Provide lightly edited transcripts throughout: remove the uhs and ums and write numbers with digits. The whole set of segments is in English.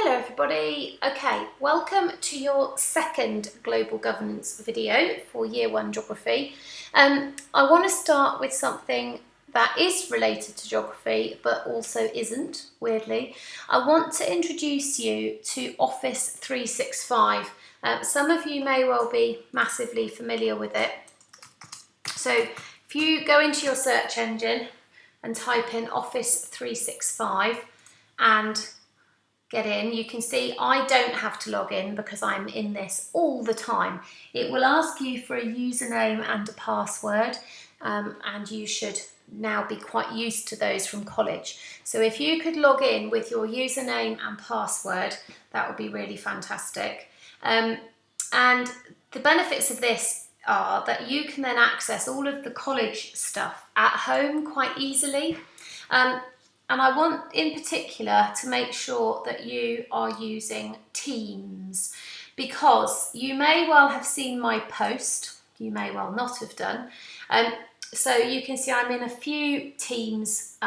Hello everybody. Okay, welcome to your second global governance video for Year 1 Geography. I want to start with something that is related to geography but also isn't, weirdly. I want to introduce you to Office 365. Some of you may well be massively familiar with it. So if you go into your search engine and type in Office 365 and get in, you can see I don't have to log in because I'm in this all the time. It will ask you for a username and a password, and you should now be quite used to those from college. So if you could log in with your username and password, that would be really fantastic. And the benefits of this are that you can then access all of the college stuff at home quite easily. And I want in particular to make sure that you are using Teams, because you may well have seen my post, you may well not have done. So you can see I'm in a few teams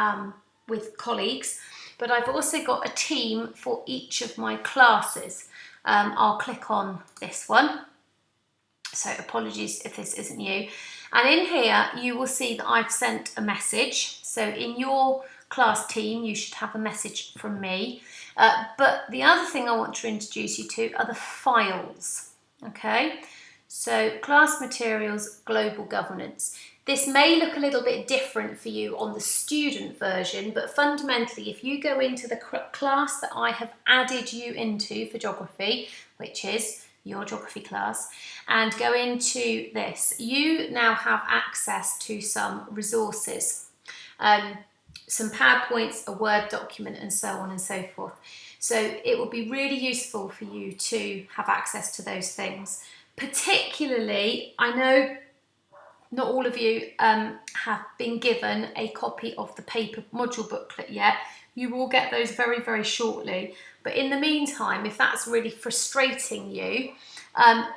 with colleagues, but I've also got a team for each of my classes. I'll click on this one. So apologies if this isn't you. And in here, you will see that I've sent a message. So in your class team, you should have a message from me. But the other thing I want to introduce you to are the files. Okay, so class materials, global governance. This may look a little bit different for you on the student version, but fundamentally, if you go into the class that I have added you into for geography, which is your geography class, and go into this, you now have access to some resources, some PowerPoints, a Word document, and so on and so forth. So it will be really useful for you to have access to those things. Particularly, I know not all of you have been given a copy of the paper module booklet yet. You will get those very, very shortly. But in the meantime, if that's really frustrating you,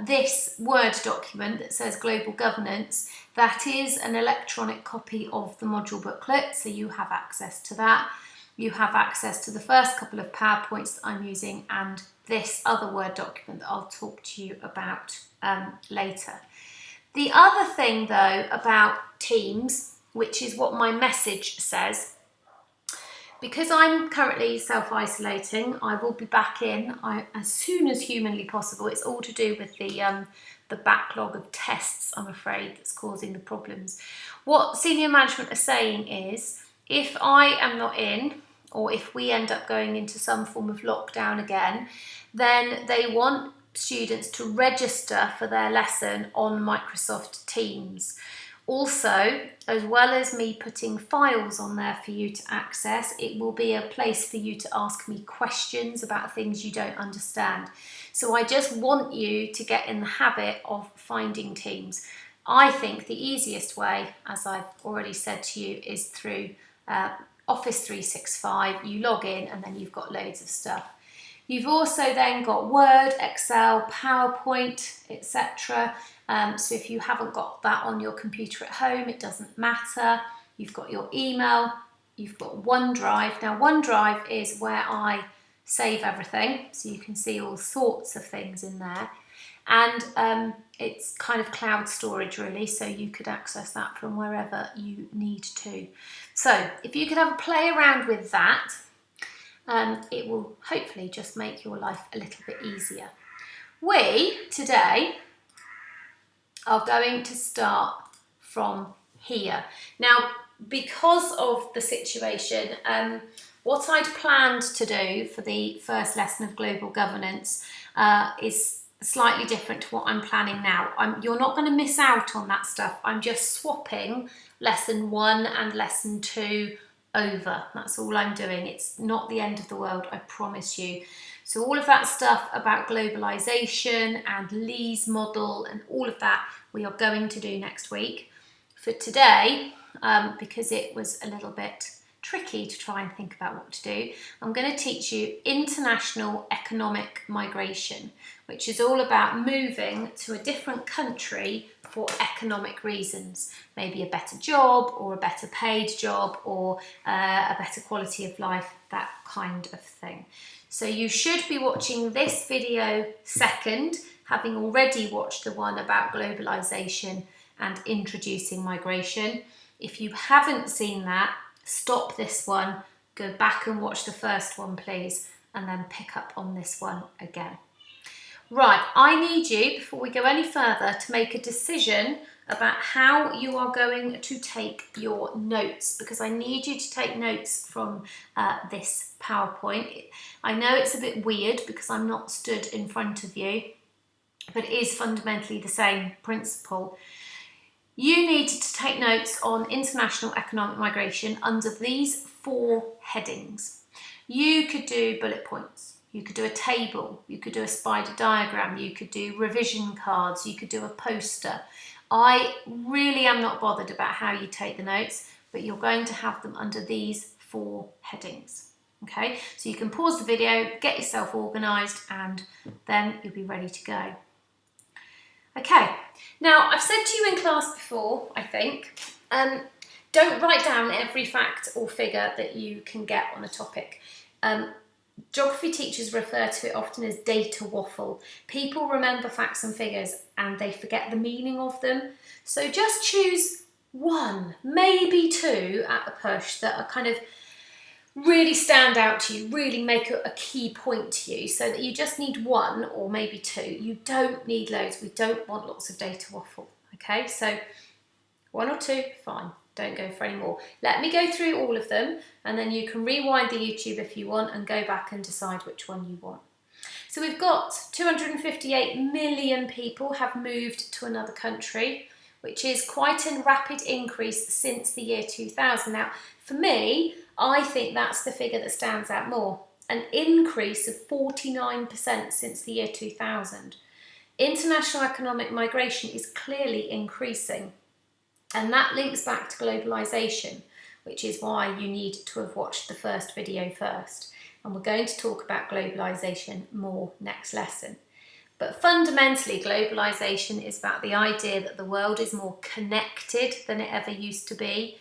this Word document that says Global Governance, that is an electronic copy of the module booklet, so you have access to that. You have access to the first couple of PowerPoints that I'm using and this other Word document that I'll talk to you about later. The other thing though about Teams, which is what my message says, because I'm currently self-isolating, I will be back in as soon as humanly possible. It's all to do with the backlog of tests, I'm afraid, that's causing the problems. What senior management are saying is, if I am not in, or if we end up going into some form of lockdown again, then they want students to register for their lesson on Microsoft Teams. Also, as well as me putting files on there for you to access, it will be a place for you to ask me questions about things you don't understand. So I just want you to get in the habit of finding Teams. I think the easiest way, as I've already said to you, is through Office 365. You log in and then you've got loads of stuff. You've also then got Word, Excel, PowerPoint, etc. So if you haven't got that on your computer at home, it doesn't matter. You've got your email, you've got OneDrive. Now OneDrive is where I save everything, so you can see all sorts of things in there. And it's kind of cloud storage really, so you could access that from wherever you need to. So if you could have a play around with that, it will hopefully just make your life a little bit easier. We, today, are going to start from here. Now, because of the situation, what I'd planned to do for the first lesson of global governance is slightly different to what I'm planning now. You're not going to miss out on that stuff. I'm just swapping lesson 1 and lesson 2 over. That's all I'm doing. It's not the end of the world, I promise you. So all of that stuff about globalization and Lee's model and all of that we are going to do next week. For today, because it was a little bit tricky to try and think about what to do, I'm going to teach you international economic migration, which is all about moving to a different country for economic reasons, maybe a better job or a better paid job or a better quality of life, that kind of thing. So you should be watching this video second, having already watched the one about globalization and introducing migration. If you haven't seen that, stop this one, go back and watch the first one, please, and then pick up on this one again. Right, I need you, before we go any further, to make a decision about how you are going to take your notes, because I need you to take notes from this PowerPoint. I know it's a bit weird because I'm not stood in front of you, but it is fundamentally the same principle. You need to take notes on international economic migration under these 4 headings. You could do bullet points, you could do a table, you could do a spider diagram, you could do revision cards, you could do a poster. I really am not bothered about how you take the notes, but you're going to have them under these 4 headings. Okay, so you can pause the video, get yourself organised, and then you'll be ready to go. Okay, now I've said to you in class before, I think, don't write down every fact or figure that you can get on a topic. Geography teachers refer to it often as data waffle. People remember facts and figures and they forget the meaning of them. So just choose 1, maybe 2 at the push that are kind of really stand out to you, really make a key point to you, so that you just need 1 or maybe 2. You don't need loads. We don't want lots of data waffle. Okay, so 1 or 2, fine. Don't go for any more. Let me go through all of them and then you can rewind the YouTube if you want and go back and decide which one you want. So we've got 258 million people have moved to another country, which is quite a rapid increase since the year 2000. Now, for me, I think that's the figure that stands out more. An increase of 49% since the year 2000. International economic migration is clearly increasing. And that links back to globalization, which is why you need to have watched the first video first. And we're going to talk about globalization more next lesson. But fundamentally, globalization is about the idea that the world is more connected than it ever used to be.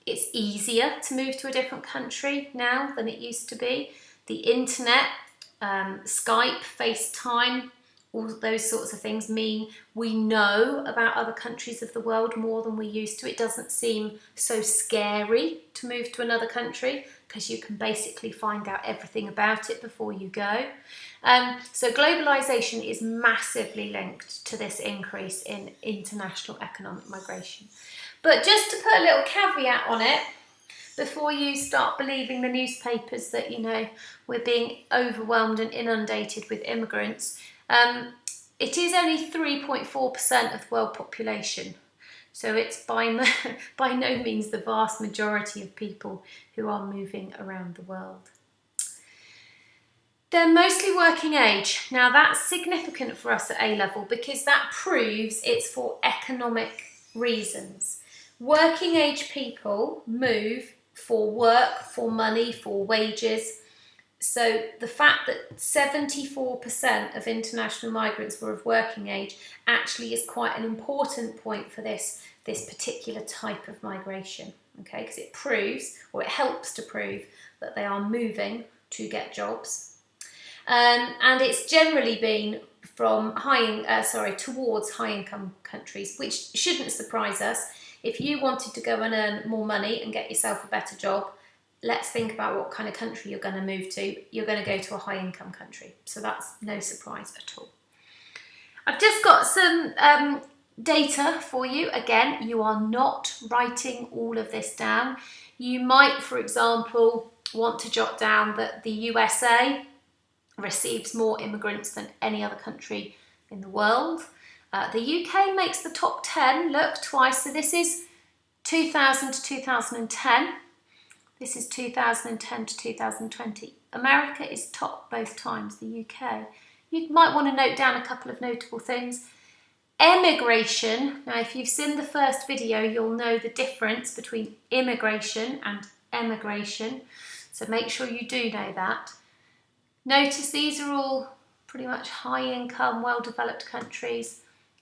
It's easier to move to a different country now than it used to be. The internet, Skype, FaceTime, all those sorts of things mean we know about other countries of the world more than we used to. It doesn't seem so scary to move to another country because you can basically find out everything about it before you go. So globalization is massively linked to this increase in international economic migration. But just to put a little caveat on it, before you start believing the newspapers that, you know, we're being overwhelmed and inundated with immigrants, it is only 3.4% of the world population. So it's by no means the vast majority of people who are moving around the world. They're mostly working age. Now that's significant for us at A-level because that proves it's for economic reasons. Working age people move for work, for money, for wages. So the fact that 74% of international migrants were of working age actually is quite an important point for this particular type of migration, okay? Because it proves, or it helps to prove, that they are moving to get jobs. And it's generally been from towards high-income countries, which shouldn't surprise us. If you wanted to go and earn more money and get yourself a better job, let's think about what kind of country you're going to move to. You're going to go to a high-income country, so that's no surprise at all. I've just got some data for you. Again, you are not writing all of this down. You might, for example, want to jot down that the USA receives more immigrants than any other country in the world. The UK makes the top 10, look, twice. So this is 2000 to 2010. This is 2010 to 2020. America is top both times, the UK. You might want to note down a couple of notable things. Emigration. Now, if you've seen the first video, you'll know the difference between immigration and emigration. So make sure you do know that. Notice these are all pretty much high-income, well-developed countries.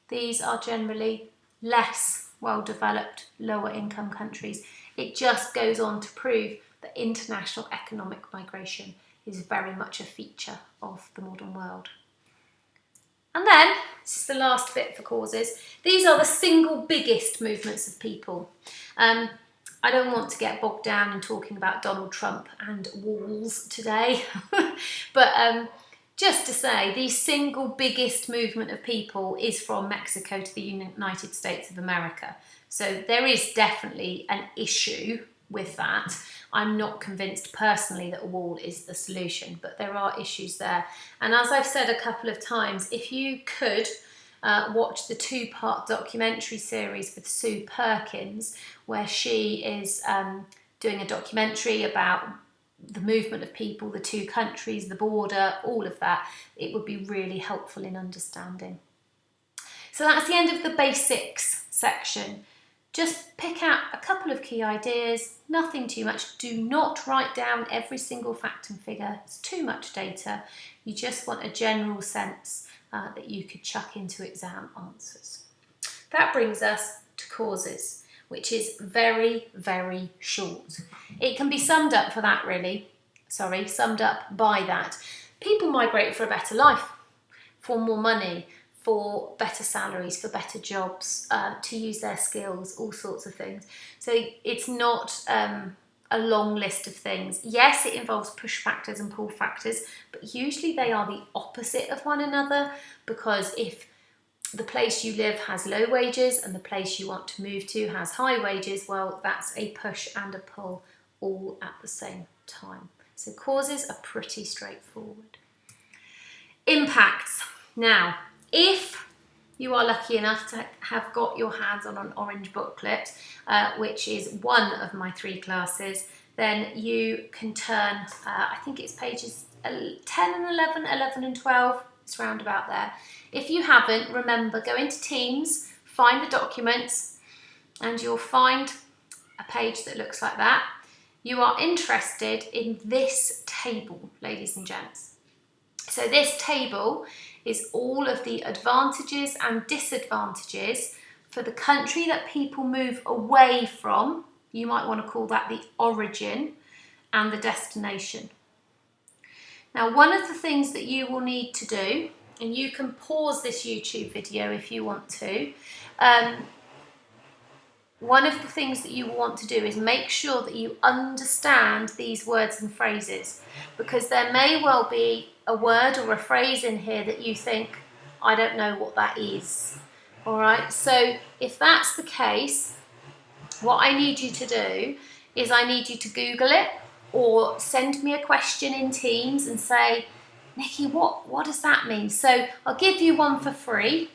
These are generally less well-developed, lower-income countries. It just goes on to prove that international economic migration is very much a feature of the modern world. And then, this is the last bit for causes, these are the single biggest movements of people. I don't want to get bogged down in talking about Donald Trump and walls today, but just to say, the single biggest movement of people is from Mexico to the United States of America. So there is definitely an issue with that. I'm not convinced personally that a wall is the solution, but there are issues there. And as I've said a couple of times, if you could watch the 2-part documentary series with Sue Perkins, where she is doing a documentary about the movement of people, the 2 countries, the border, all of that, it would be really helpful in understanding. So that's the end of the basics section. Just pick out a couple of key ideas, nothing too much. Do not write down every single fact and figure. It's too much data. You just want a general sense that you could chuck into exam answers. That brings us to causes, which is very, very short. It can be summed up by that. People migrate for a better life, for more money, for better salaries, for better jobs, to use their skills, all sorts of things. So it's not a long list of things. Yes, it involves push factors and pull factors, but usually they are the opposite of one another, because if the place you live has low wages and the place you want to move to has high wages, well, that's a push and a pull all at the same time. So causes are pretty straightforward. Impacts. Now, if you are lucky enough to have got your hands on an orange booklet, which is one of my 3 classes, then you can turn, I think it's pages 10 and 11, 11 and 12, it's round about there. If you haven't, remember, go into Teams, find the documents, and you'll find a page that looks like that. You are interested in this table, ladies and gents. So this table is all of the advantages and disadvantages for the country that people move away from. You might want to call that the origin, and the destination. Now, one of the things that you will need to do, and you can pause this YouTube video if you want to, one of the things that you want to do is make sure that you understand these words and phrases, because there may well be a word or a phrase in here that you think, I don't know what that is. All right, so if that's the case, what I need you to do is I need you to Google it, or send me a question in Teams and say, Nikki, what does that mean? So I'll give you one for free.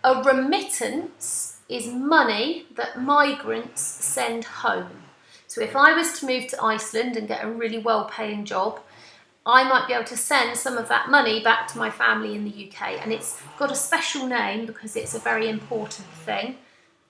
A remittance is money that migrants send home. So if I was to move to Iceland and get a really well-paying job, I might be able to send some of that money back to my family in the UK. And it's got a special name because it's a very important thing,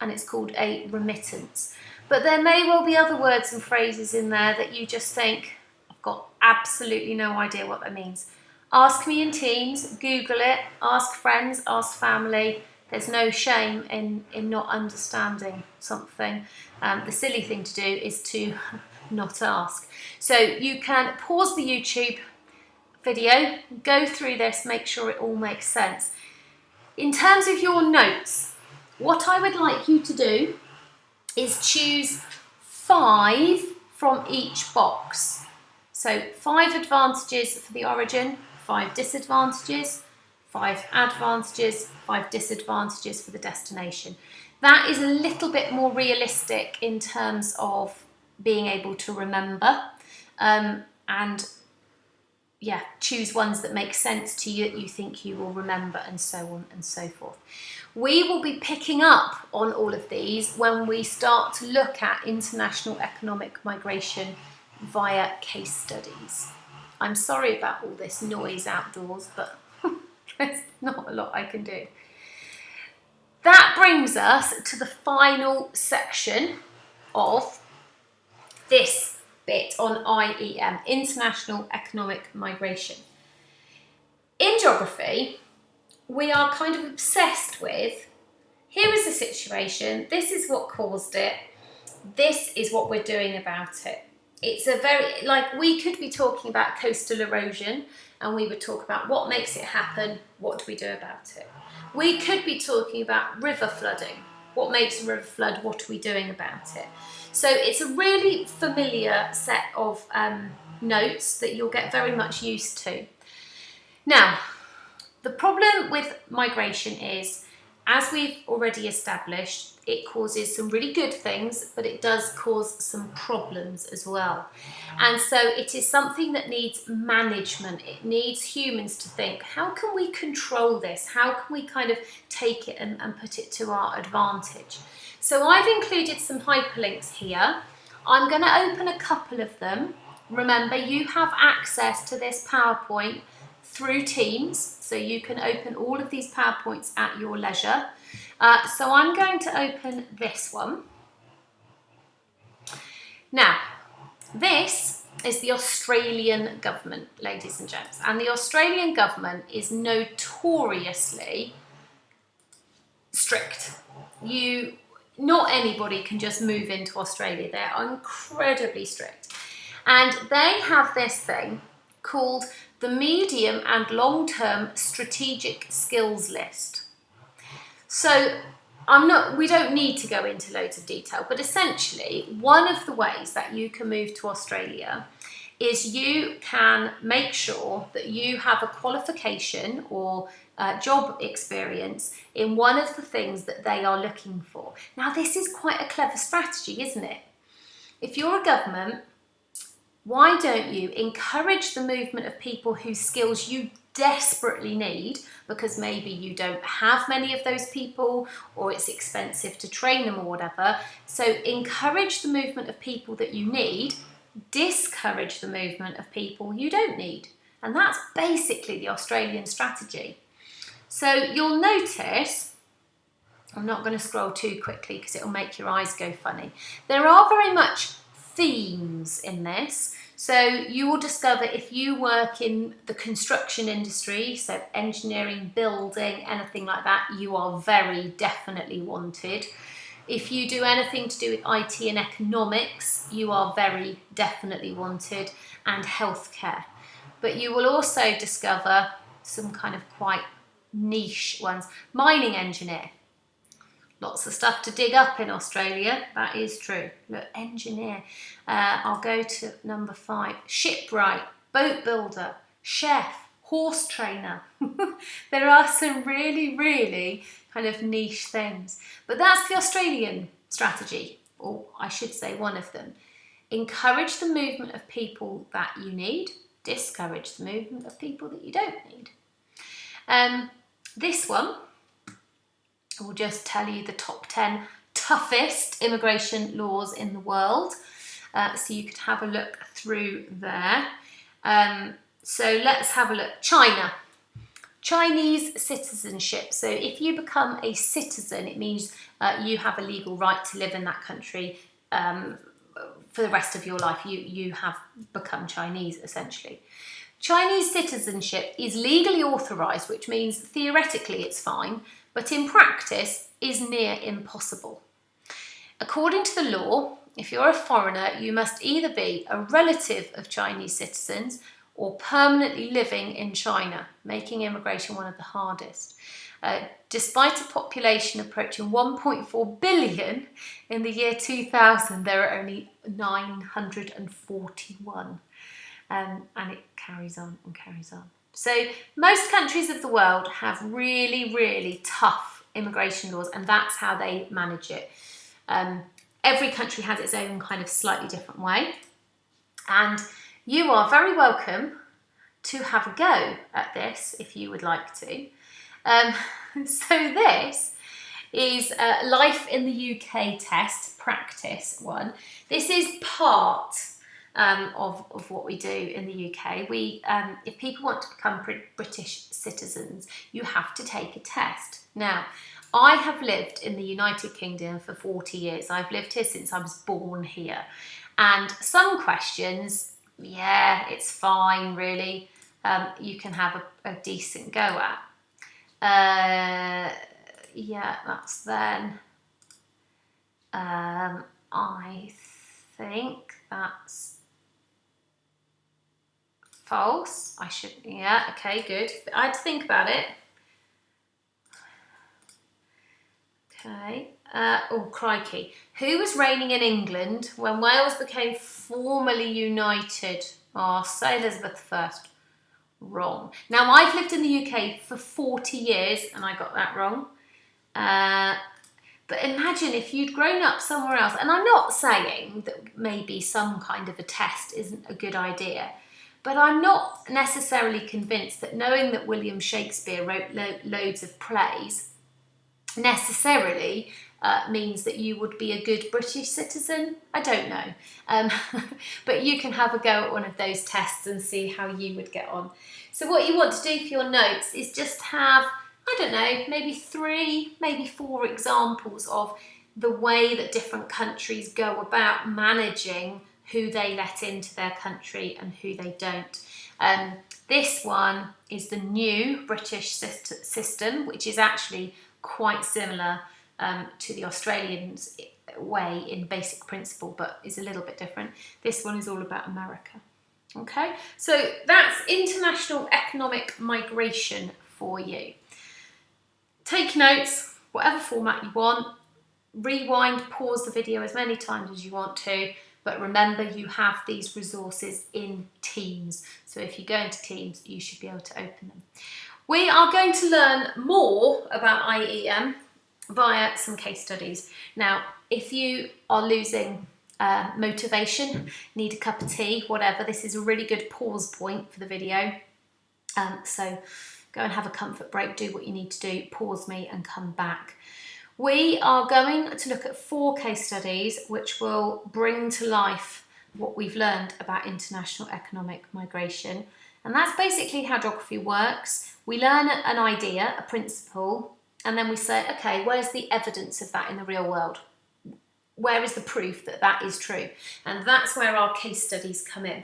and it's called a remittance. But there may well be other words and phrases in there that you just think, I've got absolutely no idea what that means. Ask me in Teams, Google it, ask friends, ask family. There's no shame in not understanding something. The silly thing to do is to not ask. So you can pause the YouTube video, go through this, make sure it all makes sense. In terms of your notes, what I would like you to do is choose 5 from each box. So 5 advantages for the origin, 5 disadvantages, 5 advantages, 5 disadvantages for the destination. That is a little bit more realistic in terms of being able to remember, and choose ones that make sense to you, that you think you will remember, and so on and so forth. We will be picking up on all of these when we start to look at international economic migration via case studies. I'm sorry about all this noise outdoors, but there's not a lot I can do. That brings us to the final section of this bit on IEM, International Economic Migration. In geography, we are kind of obsessed with, here is the situation, this is what caused it, this is what we're doing about it. it's a very, like, we could be talking about coastal erosion and we would talk about what makes it happen, what do we do about it. We could be talking about river flooding. What makes a river flood? What are we doing about it? So it's a really familiar set of notes that you'll get very much used to. Now, the problem with migration is, as we've already established, it causes some really good things, but it does cause some problems as well. And so it is something that needs management. It needs humans to think, how can we control this? How can we kind of take it and put it to our advantage? So I've included some hyperlinks here. I'm going to open a couple of them. Remember, you have access to this PowerPoint through Teams, so you can open all of these PowerPoints at your leisure. So I'm going to open this one. Now, this is the Australian government, ladies and gents, and the Australian government is notoriously strict. Not anybody can just move into Australia. They're incredibly strict. And they have this thing called the Medium and Long-Term Strategic Skills List. So we don't need to go into loads of detail, but essentially one of the ways that you can move to Australia is you can make sure that you have a qualification or job experience in one of the things that they are looking for. Now, this is quite a clever strategy, isn't it? If you're a government, why don't you encourage the movement of people whose skills you desperately need, because maybe you don't have many of those people or it's expensive to train them or whatever. So encourage the movement of people that you need, discourage the movement of people you don't need. And that's basically the Australian strategy. So you'll notice, I'm not going to scroll too quickly because it'll make your eyes go funny. There are very much themes in this. So you will discover if you work in the construction industry, so engineering, building, anything like that, you are very definitely wanted. If you do anything to do with IT and economics, you are very definitely wanted, and healthcare. But you will also discover some kind of quite niche ones. Mining engineer. Lots of stuff to dig up in Australia, that is true. Look, engineer. I'll go to number 5. Shipwright, boat builder, chef, horse trainer. There are some really, really kind of niche things. But that's the Australian strategy, or I should say one of them. Encourage the movement of people that you need, discourage the movement of people that you don't need. This one will just tell you the top 10 toughest immigration laws in the world. So you could have a look through there. So let's have a look. China. Chinese citizenship. So if you become a citizen, it means you have a legal right to live in that country for the rest of your life. You have become Chinese, essentially. Chinese citizenship is legally authorised, which means theoretically it's fine, but in practice is near impossible. According to the law, if you're a foreigner, you must either be a relative of Chinese citizens or permanently living in China, making immigration one of the hardest. Despite a population approaching 1.4 billion in the year 2000, there are only 941. And it carries on and carries on. So most countries of the world have really, really tough immigration laws, and that's how they manage it. Every country has its own kind of slightly different way. And you are very welcome to have a go at this if you would like to. So this is Life in the UK test, practice one. This is part of what we do in the UK. If people want to become British citizens, you have to take a test. Now, I have lived in the United Kingdom for 40 years. I've lived here since I was born here. And some questions, yeah, it's fine, really. You can have a decent go at. Yeah, that's then. I think that's False. Yeah, okay, good. I had to think about it. Okay. Oh, crikey. Who was reigning in England when Wales became formally united? Oh, say Elizabeth I. Wrong. Now, I've lived in the UK for 40 years and I got that wrong. But imagine if you'd grown up somewhere else, and I'm not saying that maybe some kind of a test isn't a good idea, but I'm not necessarily convinced that knowing that William Shakespeare wrote loads of plays necessarily means that you would be a good British citizen. I don't know. But you can have a go at one of those tests and see how you would get on. So what you want to do for your notes is just have, I don't know, maybe 3, maybe 4 examples of the way that different countries go about managing who they let into their country and who they don't. This one is the new British system, which is actually quite similar to the Australians' way in basic principle, but is a little bit different. This one is all about America. Okay, so that's international economic migration for you. Take notes, whatever format you want. Rewind, pause the video as many times as you want to, but remember you have these resources in Teams. So if you go into Teams, you should be able to open them. We are going to learn more about IEM via some case studies. Now, if you are losing motivation, need a cup of tea, whatever, this is a really good pause point for the video. So go and have a comfort break, do what you need to do, pause me and come back. We are going to look at 4 case studies which will bring to life what we've learned about international economic migration. And that's basically how geography works. We learn an idea, a principle, and then we say, okay, where's the evidence of that in the real world? Where is the proof that that is true? And that's where our case studies come in.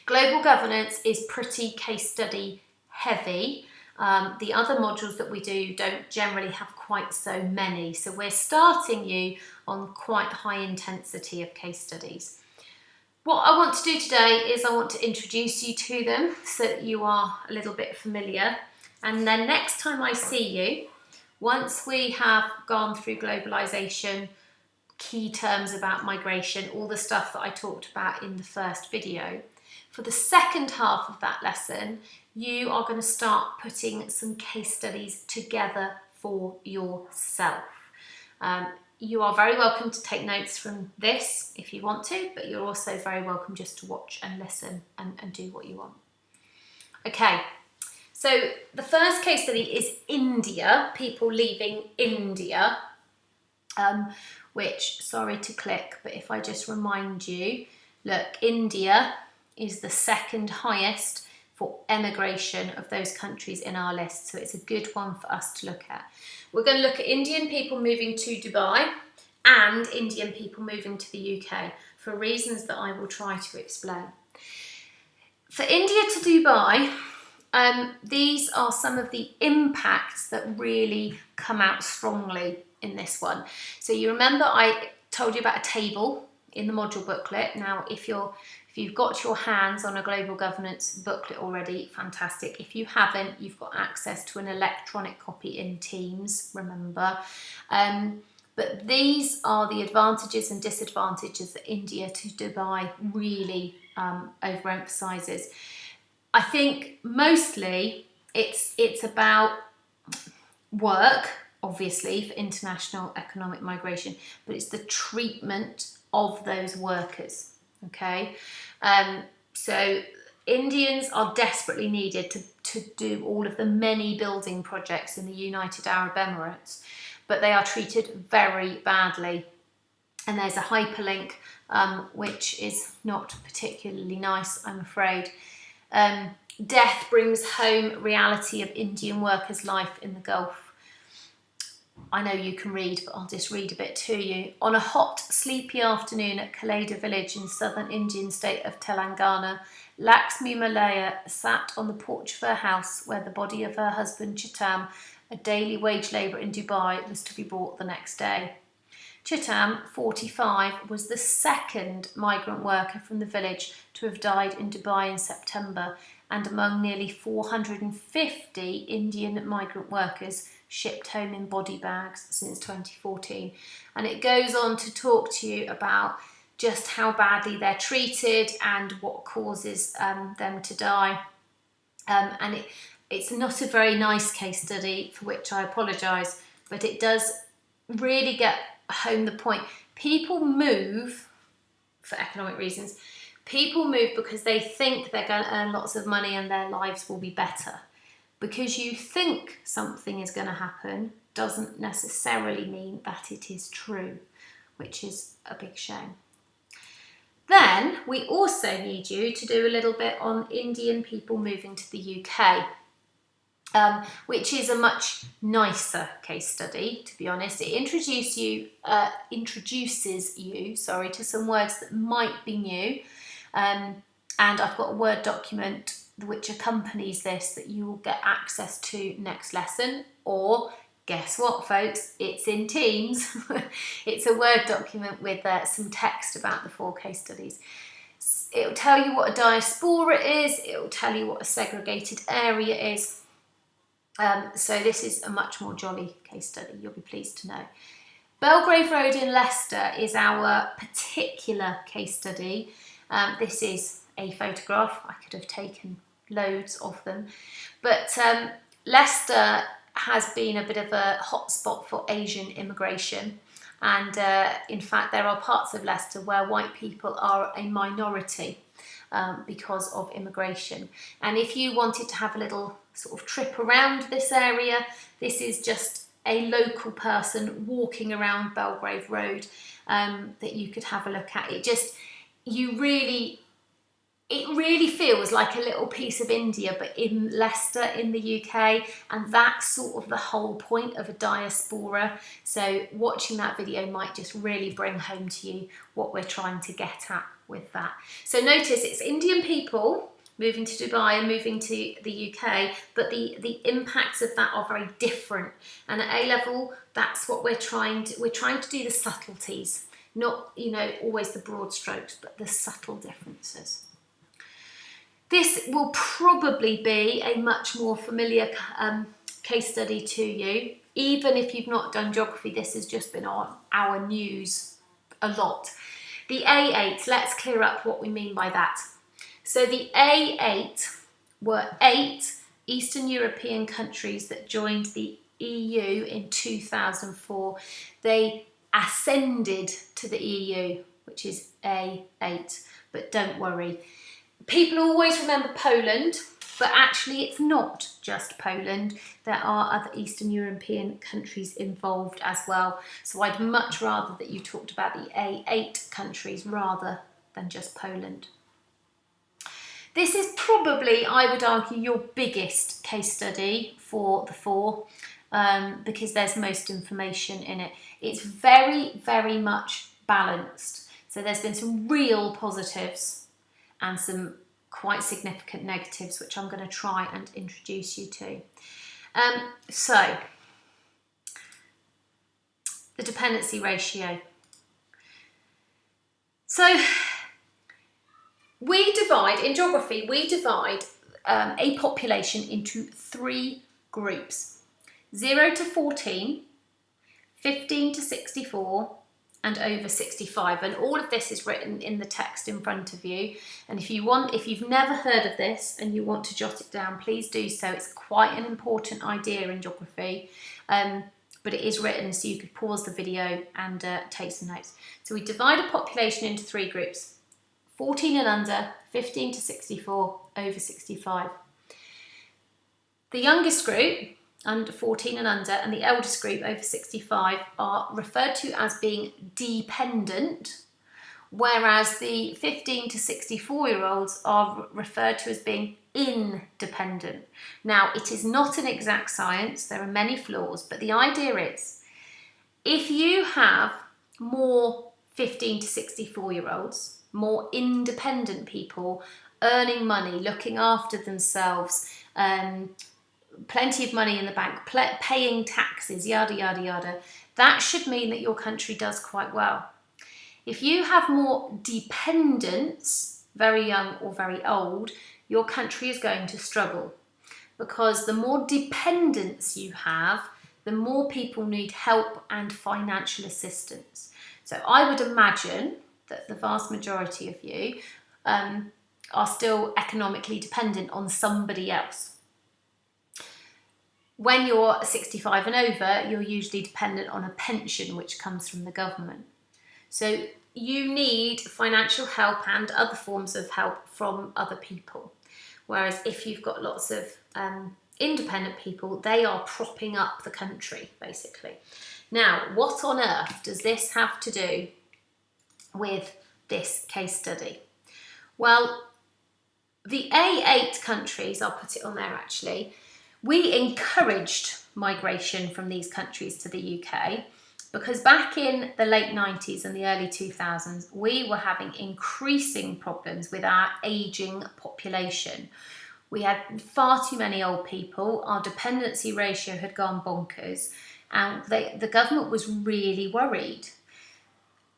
Global governance is pretty case study heavy. The other modules that we do don't generally have quite so many. So we're starting you on quite high intensity of case studies. What I want to do today is I want to introduce you to them so that you are a little bit familiar. And then next time I see you, once we have gone through globalization, key terms about migration, all the stuff that I talked about in the first video, for the second half of that lesson, you are going to start putting some case studies together for yourself. You are very welcome to take notes from this if you want to, but you're also very welcome just to watch and listen and do what you want. Okay, so the first case study is India, people leaving India, which, sorry to click, but if I just remind you, look, India is the second highest for emigration of those countries in our list, so it's a good one for us to look at. We're going to look at Indian people moving to Dubai and Indian people moving to the UK for reasons that I will try to explain. For India to Dubai, these are some of the impacts that really come out strongly in this one. So you remember I told you about a table in the module booklet. Now, if you've got your hands on a global governance booklet already, fantastic. If you haven't, you've got access to an electronic copy in Teams, remember. But these are the advantages and disadvantages that India to Dubai really overemphasises. I think mostly it's about work, obviously, for international economic migration, but it's the treatment of those workers, okay? So Indians are desperately needed to do all of the many building projects in the United Arab Emirates, but they are treated very badly. And there's a hyperlink, which is not particularly nice, I'm afraid. Death brings home reality of Indian workers' life in the Gulf. I know you can read, but I'll just read a bit to you. On a hot, sleepy afternoon at Kaleda village in southern Indian state of Telangana, Laxmi Malaya sat on the porch of her house where the body of her husband Chitam, a daily wage labourer in Dubai, was to be brought the next day. Chitam, 45, was the second migrant worker from the village to have died in Dubai in September, and among nearly 450 Indian migrant workers shipped home in body bags since 2014. And it goes on to talk to you about just how badly they're treated and what causes them to die. And it's not a very nice case study, for which I apologise, but it does really get home the point. People move for economic reasons. People move because they think they're going to earn lots of money and their lives will be better. Because you think something is going to happen doesn't necessarily mean that it is true, which is a big shame. Then we also need you to do a little bit on Indian people moving to the UK. Which is a much nicer case study, to be honest. It introduces you to some words that might be new. And I've got a Word document which accompanies this that you will get access to next lesson. Or, guess what, folks? It's in Teams. It's a Word document with some text about the 4 case studies. It'll tell you what a diaspora is. It'll tell you what a segregated area is. So this is a much more jolly case study, you'll be pleased to know. Belgrave Road in Leicester is our particular case study. This is a photograph. I could have taken loads of them. But Leicester has been a bit of a hotspot for Asian immigration. And in fact, there are parts of Leicester where white people are a minority because of immigration. And if you wanted to have a little sort of trip around this area, this is just a local person walking around Belgrave Road that you could have a look at. It really feels like a little piece of India, but in Leicester in the UK, and that's sort of the whole point of a diaspora. So watching that video might just really bring home to you what we're trying to get at with that. So notice it's Indian people moving to Dubai and moving to the UK, but the impacts of that are very different. And at A-level, that's what we're trying to do the subtleties, not always the broad strokes, but the subtle differences. This will probably be a much more familiar case study to you. Even if you've not done geography, this has just been on our news a lot. The A8, let's clear up what we mean by that. So the A8 were 8 Eastern European countries that joined the EU in 2004. They ascended to the EU, which is A8, but don't worry. People always remember Poland, but actually it's not just Poland. There are other Eastern European countries involved as well. So I'd much rather that you talked about the A8 countries rather than just Poland. This is probably, I would argue, your biggest case study for the 4 because there's most information in it. It's very, very much balanced. So there's been some real positives and some quite significant negatives, which I'm going to try and introduce you to. So, the dependency ratio. So, in geography, we divide a population into 3 groups. 0 to 14, 15 to 64, and over 65, and all of this is written in the text in front of you. And if you've never heard of this and you want to jot it down, please do so. It's quite an important idea in geography, but it is written, so you could pause the video and take some notes. So we divide a population into 3 groups: 14 and under, 15 to 64, over 65. The youngest group, under 14 and under, and the eldest group, over 65, are referred to as being dependent, whereas the 15 to 64-year-olds are referred to as being independent. Now, it is not an exact science, there are many flaws, but the idea is, if you have more 15 to 64-year-olds, more independent people earning money, looking after themselves, plenty of money in the bank, paying taxes, yada, yada, yada, that should mean that your country does quite well. If you have more dependents, very young or very old, your country is going to struggle, because the more dependents you have, the more people need help and financial assistance. So I would imagine that the vast majority of you are still economically dependent on somebody else. When you're 65 and over, you're usually dependent on a pension which comes from the government. So you need financial help and other forms of help from other people. Whereas if you've got lots of independent people, they are propping up the country, basically. Now, what on earth does this have to do with this case study? Well, the A8 countries, I'll put it on there actually, we encouraged migration from these countries to the UK because back in the late 90s and the early 2000s, we were having increasing problems with our ageing population. We had far too many old people, our dependency ratio had gone bonkers, and the government was really worried.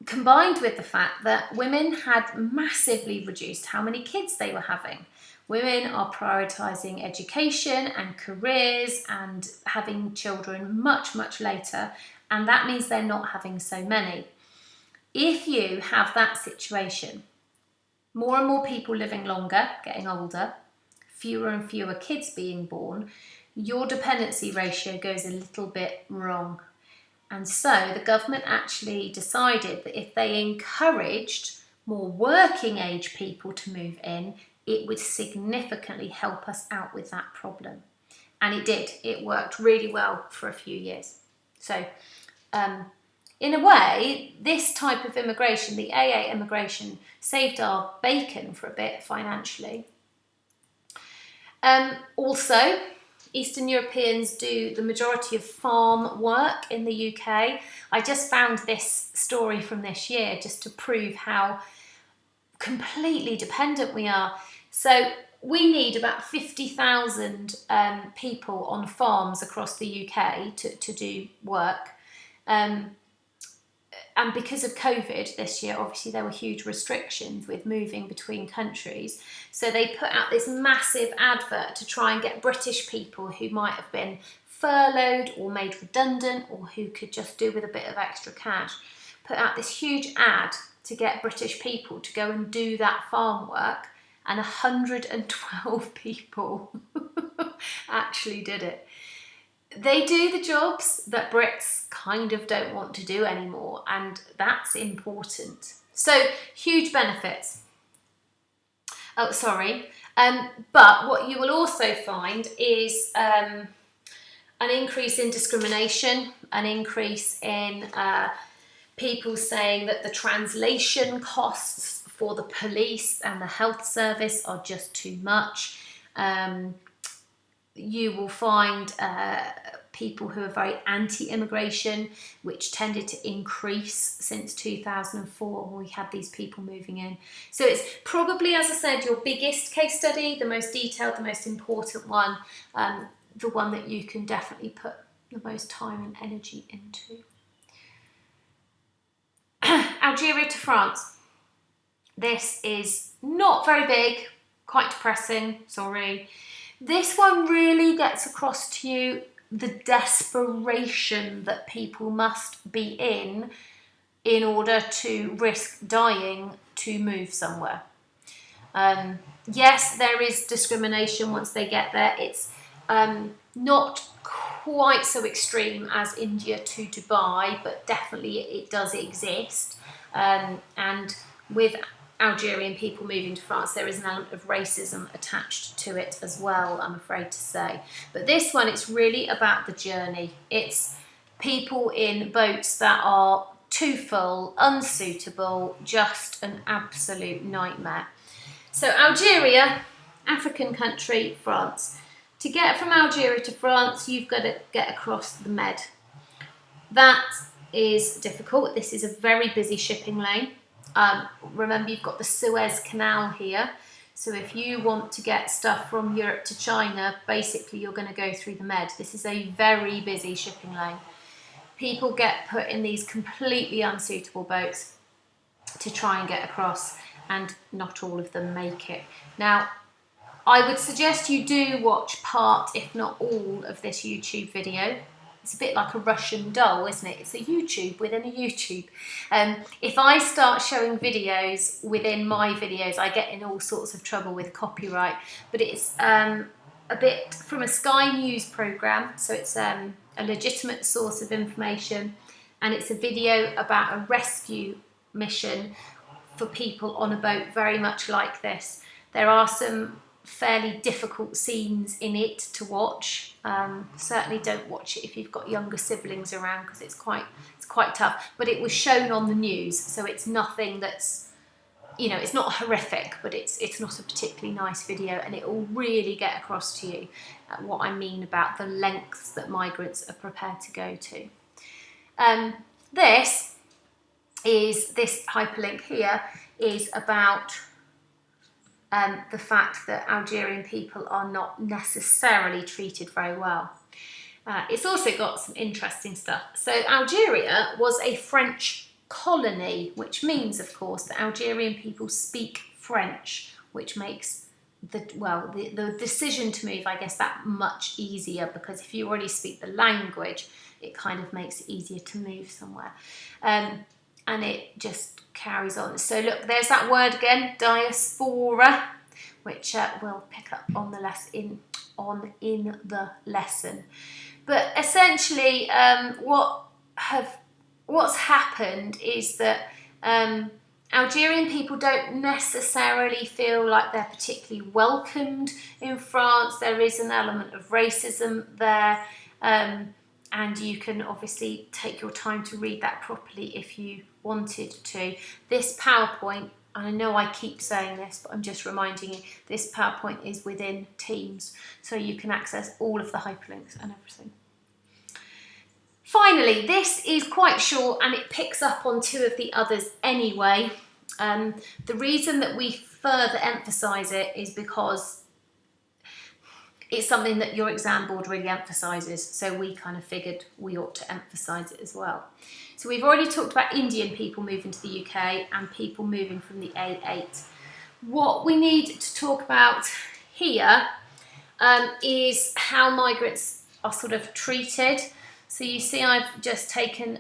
Combined with the fact that women had massively reduced how many kids they were having. Women are prioritising education and careers and having children much, much later, and that means they're not having so many. If you have that situation, more and more people living longer, getting older, fewer and fewer kids being born, your dependency ratio goes a little bit wrong. And so the government actually decided that if they encouraged more working age people to move in, it would significantly help us out with that problem. And it did. It worked really well for a few years. So in a way, this type of immigration, the AA immigration, saved our bacon for a bit financially. Also, Eastern Europeans do the majority of farm work in the UK. I just found this story from this year just to prove how completely dependent we are. So we need about 50,000 people on farms across the UK to do work. And because of COVID this year, obviously there were huge restrictions with moving between countries. So they put out this massive advert to try and get British people who might have been furloughed or made redundant or who could just do with a bit of extra cash, put out this huge ad to get British people to go and do that farm work, and 112 people actually did it. They do the jobs that Brits kind of don't want to do anymore, and that's important. So, huge benefits. Oh, sorry. But what you will also find is an increase in discrimination, an increase in people saying that the translation costs for the police and the health service are just too much. You will find people who are very anti-immigration, which tended to increase since 2004 when we had these people moving in. So it's probably, as I said, your biggest case study, the most detailed, the most important one, the one that you can definitely put the most time and energy into. Algeria to France. This is not very big, quite depressing, sorry. This one really gets across to you the desperation that people must be in order to risk dying to move somewhere. Yes, there is discrimination once they get there. It's not quite so extreme as India to Dubai, but definitely it does exist. And with Algerian people moving to France, there is an element of racism attached to it as well, I'm afraid to say. But this one, it's really about the journey. It's people in boats that are too full, unsuitable, just an absolute nightmare. So Algeria, African country, France. To get from Algeria to France, you've got to get across the Med. That is difficult. This is a very busy shipping lane. Remember, you've got the Suez Canal here. So if you want to get stuff from Europe to China, basically you're going to go through the Med. This is a very busy shipping lane. People get put in these completely unsuitable boats to try and get across, and not all of them make it. Now, I would suggest you do watch part, if not all, of this YouTube video. It's a bit like a Russian doll, isn't it? It's a YouTube within a YouTube. If I start showing videos within my videos, I get in all sorts of trouble with copyright. But it's a bit from a Sky News programme, so it's a legitimate source of information, and it's a video about a rescue mission for people on a boat very much like this. There are some fairly difficult scenes in it to watch. Certainly don't watch it if you've got younger siblings around, because it's quite tough. But it was shown on the news, so it's nothing that's, you know, it's not horrific, but it's not a particularly nice video, and it will really get across to you what I mean about the lengths that migrants are prepared to go to. This hyperlink here is about the fact that Algerian people are not necessarily treated very well. It's also got some interesting stuff. So Algeria was a French colony, which means, of course, that Algerian people speak French, which makes the decision to move, I guess, that much easier, because if you already speak the language, it kind of makes it easier to move somewhere. And it just carries on. So look, there's that word again, diaspora, which we'll pick up on the lesson in the lesson. But essentially, what's happened is that Algerian people don't necessarily feel like they're particularly welcomed in France. There is an element of racism there. And you can obviously take your time to read that properly if you wanted to. This PowerPoint, I know I keep saying this, but I'm just reminding you, this PowerPoint is within Teams, so you can access all of the hyperlinks and everything. Finally, this is quite short, and it picks up on two of the others anyway. The reason that we further emphasise it is because it's something that your exam board really emphasises, so we kind of figured we ought to emphasise it as well. So we've already talked about Indian people moving to the UK and people moving from the A8. What we need to talk about here is how migrants are sort of treated. So you see I've just taken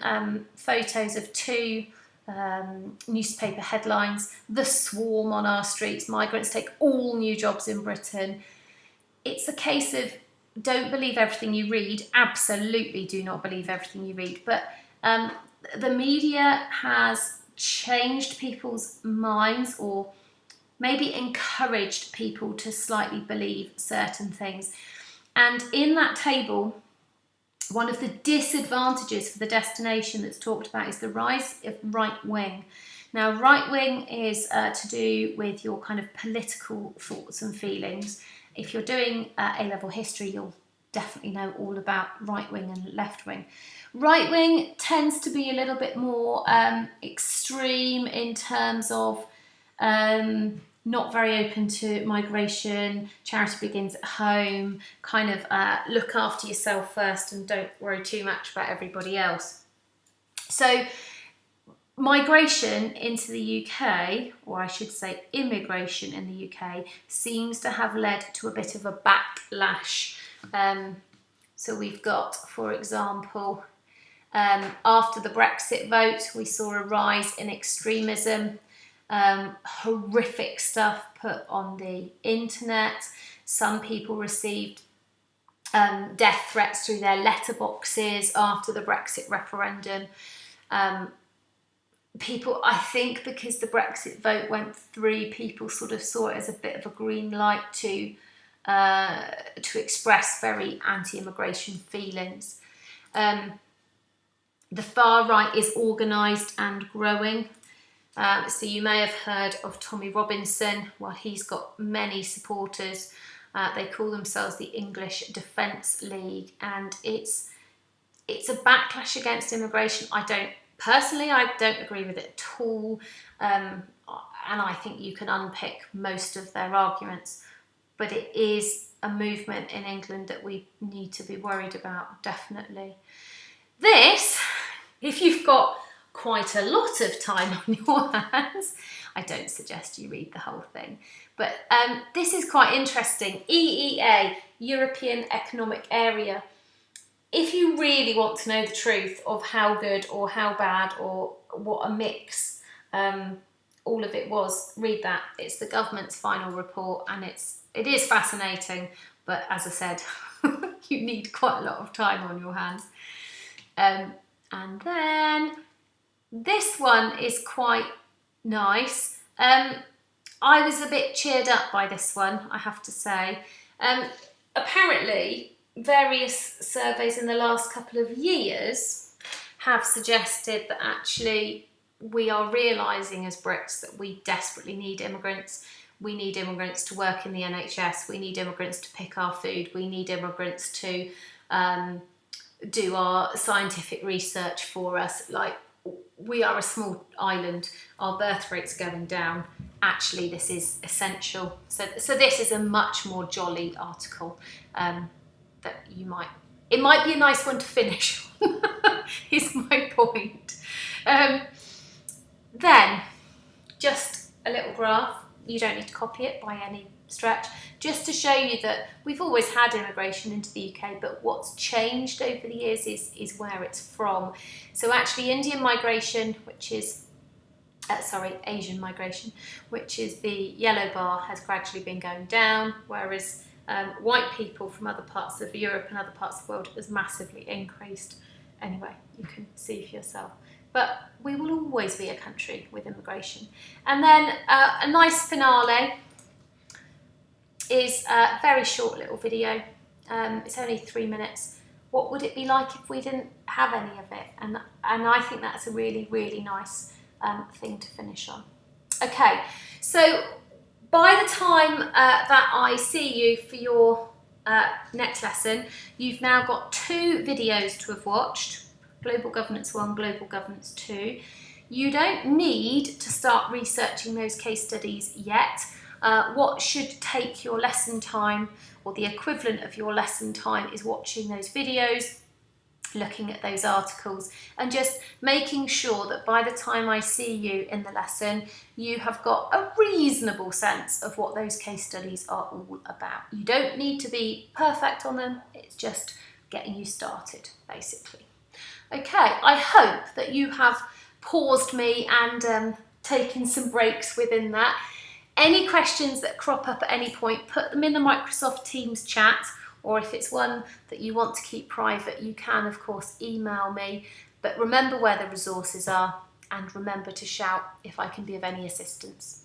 photos of two newspaper headlines. The swarm on our streets, migrants take all new jobs in Britain. It's a case of don't believe everything you read. Absolutely do not believe everything you read. But the media has changed people's minds, or maybe encouraged people to slightly believe certain things. And in that table, one of the disadvantages for the destination that's talked about is the rise of right wing. Now, right wing is to do with your kind of political thoughts and feelings. If you're doing A-level history, you'll definitely know all about right wing and left wing. Right wing tends to be a little bit more extreme in terms of not very open to migration, charity begins at home, kind of look after yourself first and don't worry too much about everybody else. So migration into the UK, or I should say immigration in the UK, seems to have led to a bit of a backlash. So we've got, for example, after the Brexit vote, we saw a rise in extremism, horrific stuff put on the internet. Some people received death threats through their letterboxes after the Brexit referendum. People, I think because the Brexit vote went through, people sort of saw it as a bit of a green light to express very anti-immigration feelings. The far right is organised and growing. So you may have heard of Tommy Robinson. Well, he's got many supporters. They call themselves the English Defence League, and it's a backlash against immigration. Personally, I don't agree with it at all. and I think you can unpick most of their arguments, but it is a movement in England that we need to be worried about, definitely. This, if you've got quite a lot of time on your hands, I don't suggest you read the whole thing, but this is quite interesting. EEA, European Economic Area. If you really want to know the truth of how good or how bad or what a mix all of it was, read that. It's the government's final report, and it is fascinating, but as I said, you need quite a lot of time on your hands. And then this one is quite nice. I was a bit cheered up by this one, I have to say. Apparently, various surveys in the last couple of years have suggested that actually we are realising as Brits that we desperately need immigrants. We need immigrants to work in the NHS. We need immigrants to pick our food. We need immigrants to do our scientific research for us. Like, we are a small island. Our birth rate's going down. Actually, this is essential. So this is a much more jolly article that it might be a nice one to finish on, is my point. Then, just a little graph. You don't need to copy it by any stretch, just to show you that we've always had immigration into the UK, but what's changed over the years is where it's from. So actually Indian migration, which is, Asian migration, which is the yellow bar, has gradually been going down, whereas white people from other parts of Europe and other parts of the world has massively increased. Anyway, you can see for yourself. But we will always be a country with immigration. And then a nice finale is a very short little video. It's only 3 minutes. What would it be like if we didn't have any of it? And I think that's a really, really nice thing to finish on. Okay, so by the time that I see you for your next lesson, you've now got 2 videos to have watched. Global Governance 1, Global Governance 2. You don't need to start researching those case studies yet. What should take your lesson time, or the equivalent of your lesson time, is watching those videos, looking at those articles, and just making sure that by the time I see you in the lesson, you have got a reasonable sense of what those case studies are all about. You don't need to be perfect on them, it's just getting you started, basically. Okay, I hope that you have paused me and taken some breaks within that. Any questions that crop up at any point, put them in the Microsoft Teams chat, or if it's one that you want to keep private, you can, of course, email me. But remember where the resources are, and remember to shout if I can be of any assistance.